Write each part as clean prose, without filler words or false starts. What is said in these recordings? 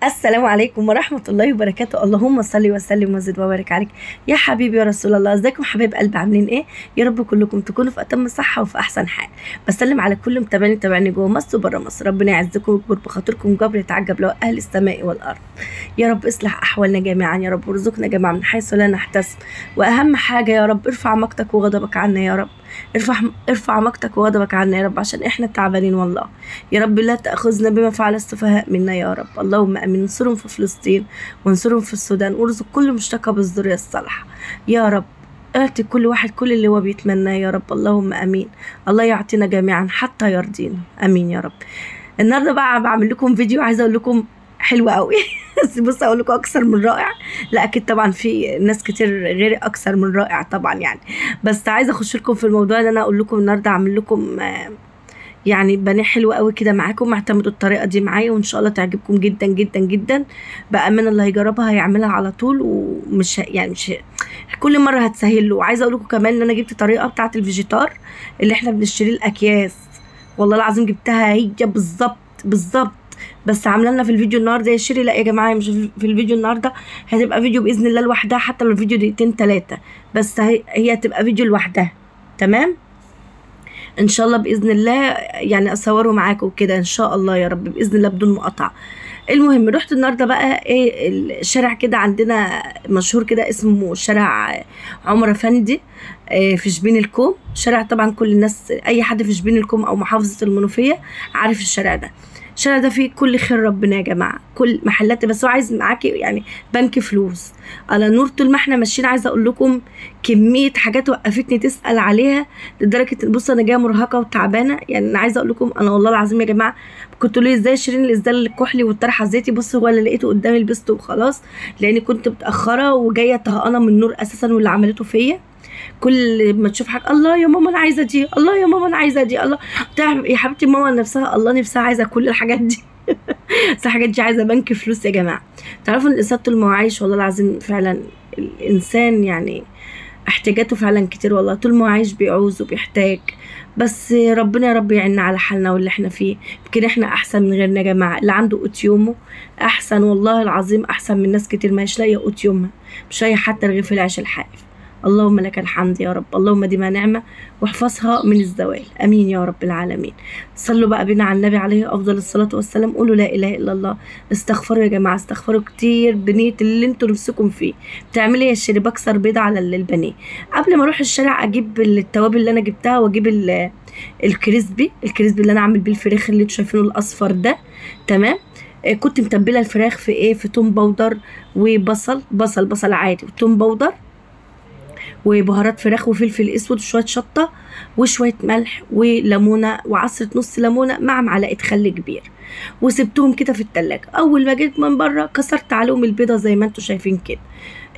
السلام عليكم ورحمة الله وبركاته. اللهم صل وسلم وزد وبارك عليك يا حبيبي يا رسول الله. ازيكم حبايب قلبي، عاملين ايه؟ يا رب كلكم تكونوا في اتم الصحة وفي احسن حال. بسلم على كل متابعني جوه مصر وبره مصر. ربنا يعزكم ويكبر بخاطركم جبر يتعجب له اهل السماء والارض. يا رب اصلح احوالنا جميعا يا رب، وارزقنا جميعا من حيث لا نحتسب. واهم حاجة يا رب ارفع مقتك وغضبك عنا يا رب. ارفع مقتك وغضبك عنا يا رب، عشان احنا تعبانين والله. يا رب لا تأخذنا بما فعل السفهاء منا يا رب. اللهم امين. انصرهم في فلسطين وانصرهم في السودان، وارزق كل مشتكى بالذرية الصالحة يا رب. اعطي كل واحد كل اللي هو بيتمناه يا رب. اللهم امين. الله يعطينا جميعا حتى يرضينا، امين يا رب. النهارده بقى بعمل لكم فيديو، عايزه اقول لكم حلو قوي. بص اقول لكم اكثر من رائع. لا اكيد طبعا في ناس كتير غيري اكثر من رائع طبعا يعني، بس عايزه اخش لكم في الموضوع ان انا اقول لكم النهارده اعمل لكم يعني بانيه حلو قوي كده معاكم. اعتمدوا الطريقه دي معايا وان شاء الله تعجبكم جدا جدا جدا. بامانه اللي هيجربها هيعملها على طول، ومش يعني مش كل مره هتسهل له. وعايزه اقول لكم كمان ان انا جبت طريقه بتاعه الفيجيتار اللي احنا بنشتري الاكياس. والله العظيم جبتها هي بالظبط بس عامله لنا في الفيديو النهارده يا شيري. لا يا جماعه مش في الفيديو النهارده، هتبقى فيديو باذن الله لوحدها، حتى لو الفيديو دقيقتين 3 بس هي هتبقى فيديو لوحدها. تمام ان شاء الله باذن الله، يعني اصوره معاكم كده ان شاء الله يا رب باذن الله بدون مقاطعه. المهم رحت النهارده بقى ايه الشارع كده عندنا مشهور كده اسمه شارع عمر افندي في شبين الكوم. شارع طبعا كل الناس، اي حد في شبين الكوم او محافظه المنوفيه عارف الشارع ده. الشارع ده فيه كل خير ربنا يا جماعه، كل محلات، بس هو عايز معاكي يعني بنك فلوس على نور. طول ما احنا ماشيين عايزه اقول لكم كميه حاجات وقفتني تسال عليها لدرجه بص انا جايه مرهقه وتعبانه. يعني انا عايزه اقول لكم انا والله العظيم يا جماعه كنت ليه ازاي شيرين الاسدال الكحلي والطرحه الزيتي. بص هو اللي لقيته قدامي لبسته وخلاص، لاني كنت متاخره وجايه طهقانه من النور اساسا واللي عملته فيا. كل ما تشوف حاجه الله يا ماما انا عايزه دي، الله يا ماما انا عايزه دي، الله يا حبيبتي ماما نفسها الله نفسها عايزه كل الحاجات دي. بس الحاجات دي عايزه بنك فلوس يا جماعه. تعرفوا ان الانسان طول ما هو عايش والله العظيم فعلا الانسان يعني احتياجاته فعلا كتير والله. طول ما هو عايش بيعوز وبيحتاج، بس ربنا يا رب يعيننا على حالنا واللي احنا فيه. يمكن احنا احسن من غيرنا يا جماعه. اللي عنده قوت يومه احسن والله العظيم، احسن من ناس كتير ما هيش لاقيه قوت يومها، مش لاقيه حتى رغيف العيش الحائف. اللهم لك الحمد يا رب. اللهم ديما نعمة واحفظها من الزوال، امين يا رب العالمين. صلوا بقى بنا على النبي عليه افضل الصلاة والسلام. قولوا لا اله الا الله. استغفروا يا جماعة، استغفروا كتير بنية اللي انتوا نفسكم فيه. بتعملي ايه؟ الشري بكسر بيضة على البانيه. قبل ما اروح الشارع اجيب التوابل اللي انا جبتها واجيب الكريسبي اللي انا اعمل بيه الفراخ اللي انتوا شايفينه الاصفر ده. تمام. كنت متبله الفراخ في ايه، في توم باودر وبصل عادي وتوم باودر وبهارات فراخ وفلفل اسود وشويه شطه وشويه ملح وليمونه وعصره نص ليمونه مع معلقه خل كبير، وسبتهم كده في التلاجة. اول ما جيت من بره كسرت عليهم البيضه زي ما انتوا شايفين كده.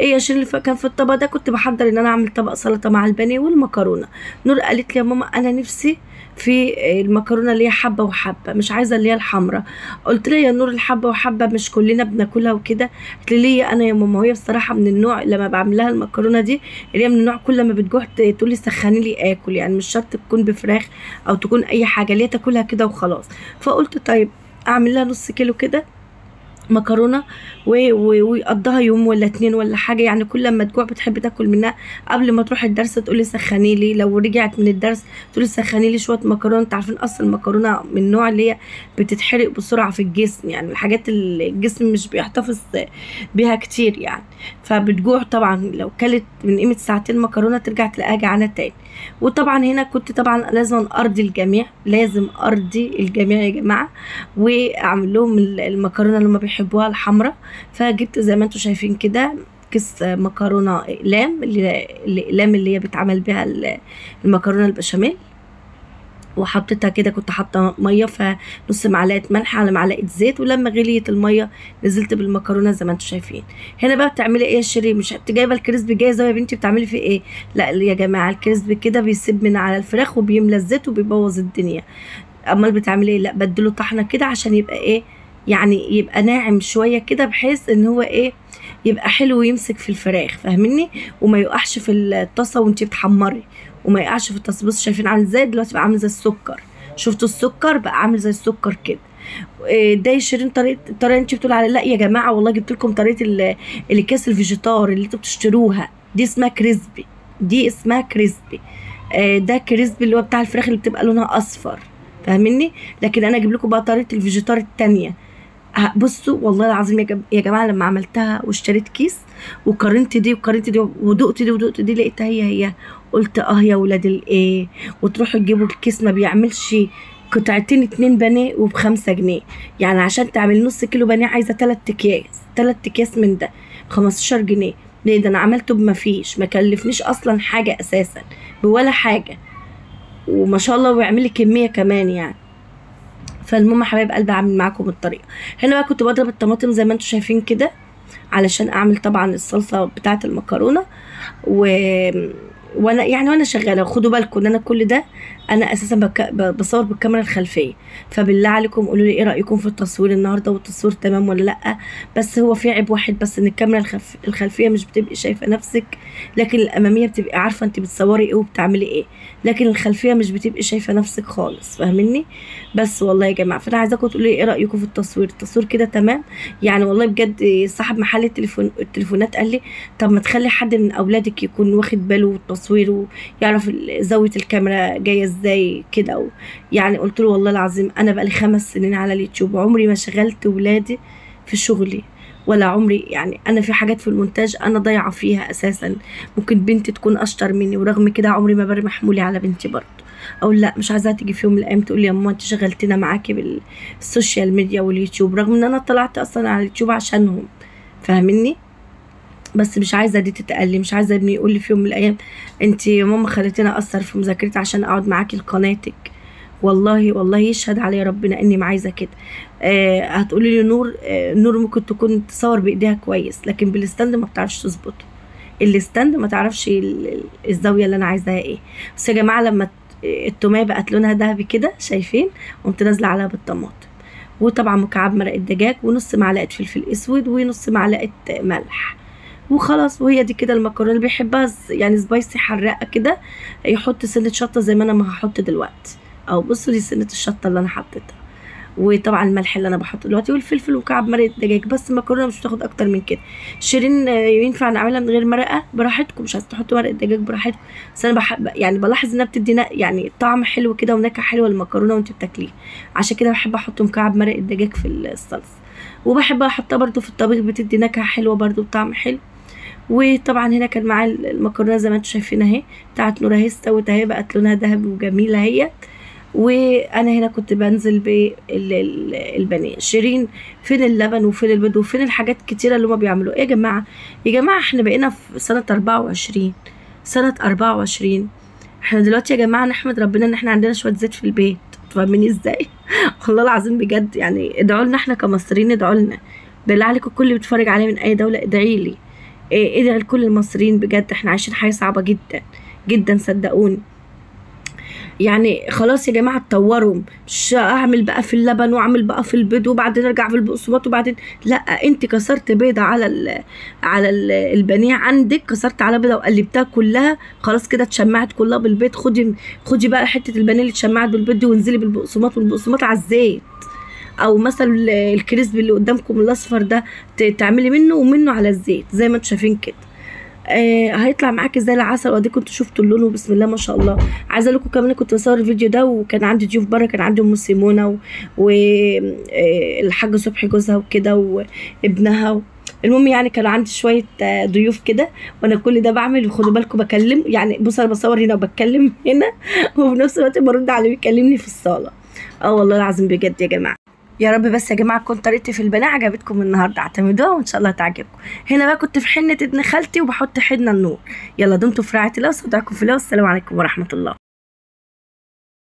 ايه يا شيرين كان في الطبق ده كنت بحضر ان انا اعمل طبق سلطه مع البانيه والمكرونه. نور قالت لي يا ماما انا نفسي في المكرونه اللي هي حبه وحبه، مش عايزه اللي هي الحمراء. قلت لها يا نور الحبه وحبه مش كلنا بناكلها وكده. قالت لي ليه انا يا ماما؟ وهي بصراحه من النوع لما بعمل لها المكرونه دي اللي هي من النوع كل ما بتجوع تقول لي سخني لي اكل، يعني مش شرط تكون بفراخ او تكون اي حاجه، اللي هي تاكلها كده وخلاص. فقلت طيب اعمل لها نص كيلو كده مكرونه ويقضيها يوم ولا 2 ولا حاجه، يعني كل لما تجوع بتحب تاكل منها. قبل ما تروح الدرس تقول لي سخني لي، لو رجعت من الدرس تقول لي سخني لي شويه مكرونه. انت عارفين اصلا المكرونه من النوع اللي هي بتتحرق بسرعه في الجسم، يعني الحاجات اللي الجسم مش بيحتفظ بيها كتير يعني. فبتجوع طبعا لو كلت من قيمه ساعتين مكرونه ترجع تلاقيها جعانه تاني. وطبعا هنا كنت طبعا لازم ارضي الجميع، لازم ارضي الجميع يا جماعه، واعمل لهم المكرونه اللي هم بيحبوها الحمراء. فجبت زي ما انتم شايفين كده كيس مكرونه اقلام، الاقلام اللي هي بيتعمل بيها المكرونه البشاميل، وحطيتها كده. كنت حاطه ميه فنص معلقه ملح على معلقه زيت، ولما غليت الميه نزلت بالمكرونه زي ما انتم شايفين. هنا بقى بتعملي ايه يا شيرين؟ مش انت جايبه الكريسبي جاهزه يا بنتي بتعملي فيه ايه؟ لا يا جماعه الكريسبي كده بيسيب من على الفراخ وبيملى الزيت وبيبوظ الدنيا. امال بتعملي ايه؟ لا بدله طحنه كده عشان يبقى ايه، يعني يبقى ناعم شويه كده بحيث ان هو ايه يبقى حلو ويمسك في الفراخ، فاهميني؟ وما يقعش في الطاسه وانتي بتحمري، وما يقعش في الطاسه. بصوا شايفين عامل ازاي دلوقتي؟ بقى عامل زي السكر. شفتوا السكر؟ بقى عامل زي السكر كده. ده يا شيرين الطريقه اللي انت بتقول عليها. لا يا جماعه والله جبت لكم طريقه الاكياس الفيجيتار اللي انتوا بتشتروها دي، اسمها كريسبي، دي اسمها كريسبي. ده كريسبي اللي هو بتاع الفراخ اللي بتبقى لونها اصفر، فاهميني؟ لكن انا اجيب لكم بقى طريقه الفيجيتار التانية. بصوا والله العظيم يا جماعه لما عملتها واشتريت كيس وقارنت دي وقارنت دي ودقت دي ودقت دي، لقيتها هي قلت يا ولاد الايه. وتروحوا تجيبوا الكيس ما بيعملش قطعتين 2 بانيه وب5 جنيه. يعني عشان تعمل نص كيلو بانيه عايزه 3 اكياس، 3 اكياس من ده ب15 جنيه. ليه؟ ده انا عملته بمفيش، ما كلفنيش اصلا حاجه اساسا بولا حاجه، وما شاء الله ويعمل لي كميه كمان يعني. فالمهم يا حبايب قلبي اعمل معاكم الطريقه. هنا بقى كنت بضرب الطماطم زي ما انتم شايفين كده علشان اعمل طبعا الصلصه بتاعه المكرونه. وانا شغاله. خدوا بالكم ان انا كل ده انا اساسا بصور بالكاميرا الخلفيه، فبالله عليكم قولوا لي ايه رايكم في التصوير النهارده، والتصوير تمام ولا لا. بس هو في عيب واحد بس، ان الكاميرا الخلفيه مش بتبقي شايفه نفسك، لكن الاماميه بتبقي عارفه انت بتصوري ايه وبتعملي ايه، لكن الخلفيه مش بتبقي شايفه نفسك خالص، فاهميني؟ بس والله يا جماعه فانا عايزاكم تقولوا لي ايه رايكم في التصوير كده تمام يعني. والله بجد صاحب محل التليفونات قال لي طب ما تخلي حد من اولادك يكون واخد باله بالتصوير ويعرف زاويه الكاميرا جايه ازاي كده يعني قلت له والله العظيم انا بقالي 5 سنين على اليوتيوب، عمري ما شغلت ولادي في شغلي، ولا عمري يعني انا في حاجات في المونتاج انا ضايعه فيها اساسا. ممكن بنتي تكون اشطر مني، ورغم كده عمري ما برمي حمولي على بنتي برضه. اقول لا مش عايزاها تيجي في يوم من الايام تقول لي يا ماما انت شغلتنا معاكي بالسوشيال ميديا واليوتيوب، رغم ان انا طلعت اصلا على اليوتيوب عشانهم، فاهميني؟ بس مش عايزه دي تتقلي، مش عايزه ابني يقول لي في يوم من الايام انت يا ماما خليتيني اقصر في مذاكرتي عشان اقعد معاكي لقناتك. والله يشهد عليا ربنا اني ما عايزه كده. هتقولي لي نور ممكن تكون تصور بايديها كويس، لكن بالستاند ما بتعرفش تظبطه، الستاند ما تعرفش الزاويه اللي انا عايزاها ايه. بس يا جماعه لما التوميه بقت لونها ذهبي كده شايفين، قمت نازله عليها بالطماطم، وطبعا مكعب مرقه دجاج، ونص معلقه فلفل اسود، ونص معلقه ملح، وخلاص. وهي دي كده المكرونه. اللي بيحبها يعني سبايسي حراقه كده يحط سنه شطه زي ما انا ما هحط دلوقتي، او بصوا دي سنه الشطه اللي انا حطيتها، وطبعا الملح اللي انا بحطه دلوقتي، والفلفل، وكعب مرقه دجاج. بس المكرونه مش بتاخد اكتر من كده. شيرين ينفع نعملها من غير مرقه براحتكم، مش عايزه تحطوا مرقه دجاج براحتكم، بس انا يعني بلاحظ انها بتدي يعني طعم حلو كده ونكهه حلوه للمكرونه وانت بتاكليها، عشان كده بحب احط مكعب مرقه دجاج في الصلصه. وبحب احطها برده في الطبيخ، بتدي نكهه حلوه برده وطعم حلو. وطبعا هنا كان معايا المكرونه زي ما انتم شايفين اهي بتاعت نور اهي، استوت اهي بقت لونها ذهبي وجميله اهي. وانا هنا كنت بنزل بالبانيه. شيرين فين اللبن وفين البيض وفين الحاجات كتيره اللي هما بيعملوها؟ يا جماعه احنا بقينا في سنه 24 احنا دلوقتي يا جماعه نحمد ربنا ان احنا عندنا شويه زيت في البيت، فاهميني ازاي؟ والله العظيم بجد يعني ادعوا لنا احنا كمصريين، ادعوا لنا بالله عليكم. كل اللي بيتفرج عليه من اي دوله ادعي لي، ادعي لكل المصريين بجد. احنا عايشين حياه صعبه جدا جدا صدقوني. يعني خلاص يا جماعه اتطوروا، مش اعمل بقى في اللبن واعمل بقى في البيض وبعدين ارجع في البقسماط وبعدين لا. انت كسرت بيضه على البانيه عندك، كسرت على بيضه وقلبتها كلها، خلاص كده اتشمعت كلها بالبيض. خدي بقى حته البانيه اللي اتشمعت بالبيض دي وانزلي بالبقسماط، والبقسماط على الزيت، او مثلا الكريسبي اللي قدامكم الاصفر ده تعملي منه ومنه على الزيت زي ما انتم شايفين كده. هيطلع معاكي زي العسل. وادي كنتوا شفتوا اللون وبسم الله ما شاء الله. عايزه لكم كمان كنت بصور الفيديو ده وكان عندي ضيوف بره، كان عندي ام سيمونه والحاج صبحي جوزها وكده وابنها المهم يعني كان عندي شويه ضيوف كده، وانا كل ده بعمل. وخدوا بالكم بكلم يعني، بصوا انا بصور هنا وبتكلم هنا وفي نفس الوقت برد على اللي بيكلمني في الصاله. والله العظيم بجد يا جماعه. يا رب بس يا جماعه تكون طريقتي في البناء عجبتكم النهارده، اعتمدوها وان شاء الله تعجبكم. هنا بقى كنت في حنه ابن خالتي وبحط حنه النور. يلا دمتم في رعايه الله، وصدقكم في الله، والسلام عليكم ورحمه الله.